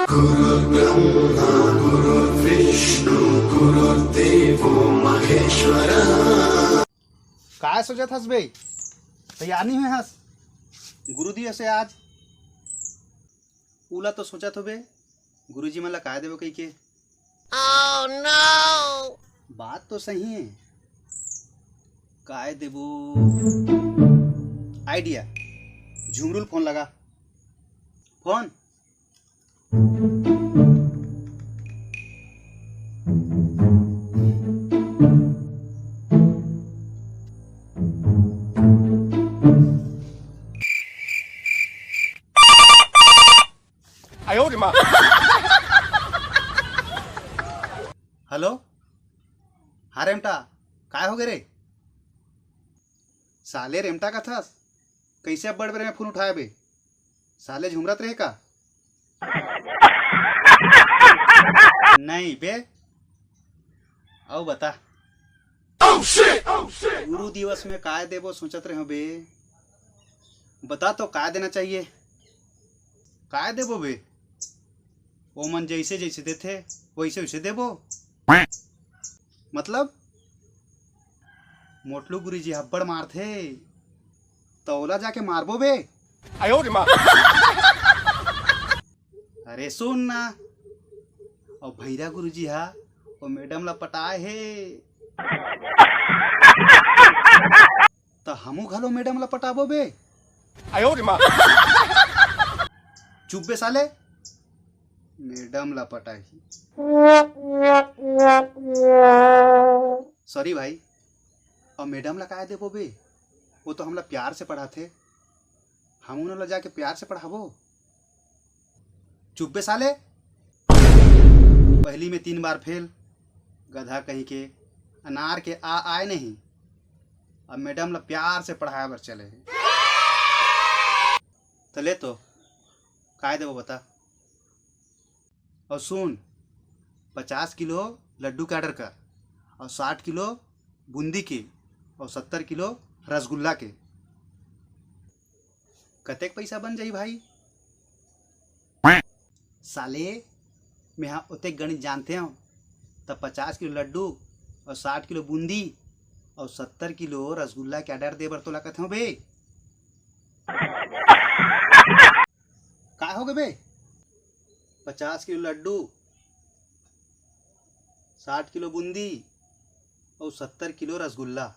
गुरु ब्रह्मा गुरु विष्णु गुरुदेवो महेश्वर। काय सोचत हस बे? तैयार नहीं हुए हस? गुरु दिवस से आज उला तो सोचा तो बे गुरुजी मन ला काय देबो कही के। Oh no! बात तो सही है, काय देबो? आइडिया, झुमरुल फोन लगा। फोन हेलो, हाँ रेमटा, काय हो गए रे? साले रेमटा का थस कैसे अब बड़ बड़े में फोन उठाया बे? साले झुमरत रहे का? नहीं बे, आओ बता। गुरु दिवस में काय देबो सोचत रहे हो बे? बता तो काय देना चाहिए? काय देबो बे? ओ मन जैसे जैसे देथे वैसे वैसे देबो। मतलब मोटलू गुरुजी हब्बड़ मारथे तौला जाके मारबो बे। अरे सुन ना, और भैरा गुरुजी हा वो मैडम ला पटाए हे तो हमू घलो मैडम ला पटाबो बे। चुप बे साले, मैडम ला पटाई। सॉरी भाई, और मैडम ला काय देबो बे? वो तो हमला प्यार से पढ़ाथे, हम उन्हें ला जाके प्यार से पढ़ाबो। चुप बे साले, पहली में 3 बार फेल, गधा कहीं के, अनार के आए नहीं। अब मैडम ला प्यार से पढ़ाया बर चले तो ले तो काय देबो बता। और सुन, 50 किलो लड्डू का ऑर्डर कर, और 60 किलो बूंदी के, और 70 किलो रसगुल्ला के। कतेक पैसा बन जाई भाई? साले मैं हाँ उतने गणित जानते हो, तब 50 किलो लड्डू और 60 किलो बूंदी और 70 किलो रसगुल्ला के ऑर्डर दे बर तो लागत हो बे। का हो गए बे? 50 किलो लड्डू, 60 किलो बूंदी और 70 किलो रसगुल्ला।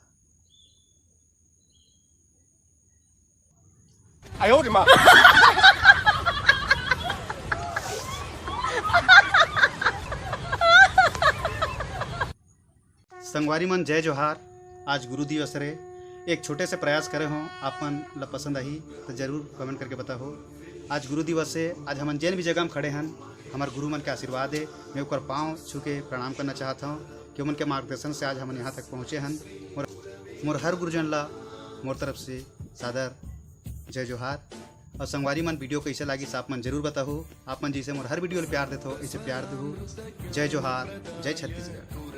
संगवारी मन जय जोहार। आज गुरु दिवस रे, एक छोटे से प्रयास करे हो, आपन ला पसंद आई तो जरूर कमेंट करके बताओ। आज गुरु दिवस से आज हमन जैन भी जगह में खड़े हैं, हमारे गुरु मन के आशीर्वाद है। मैं ऊपर पाँव छू के प्रणाम करना चाहता हूँ कि उनके मार्गदर्शन से आज हम यहाँ तक पहुँचे हैं। मोर हर गुरुजन ला मोर तरफ से सादर जय जोहार। और संगवारी मन वीडियो कैसे लगी आप मन जरूर बताओ। आप मन जैसे मोर हर वीडियो प्यार देते हो ऐसे प्यार दो। जय जोहार, जय छत्तीसगढ़।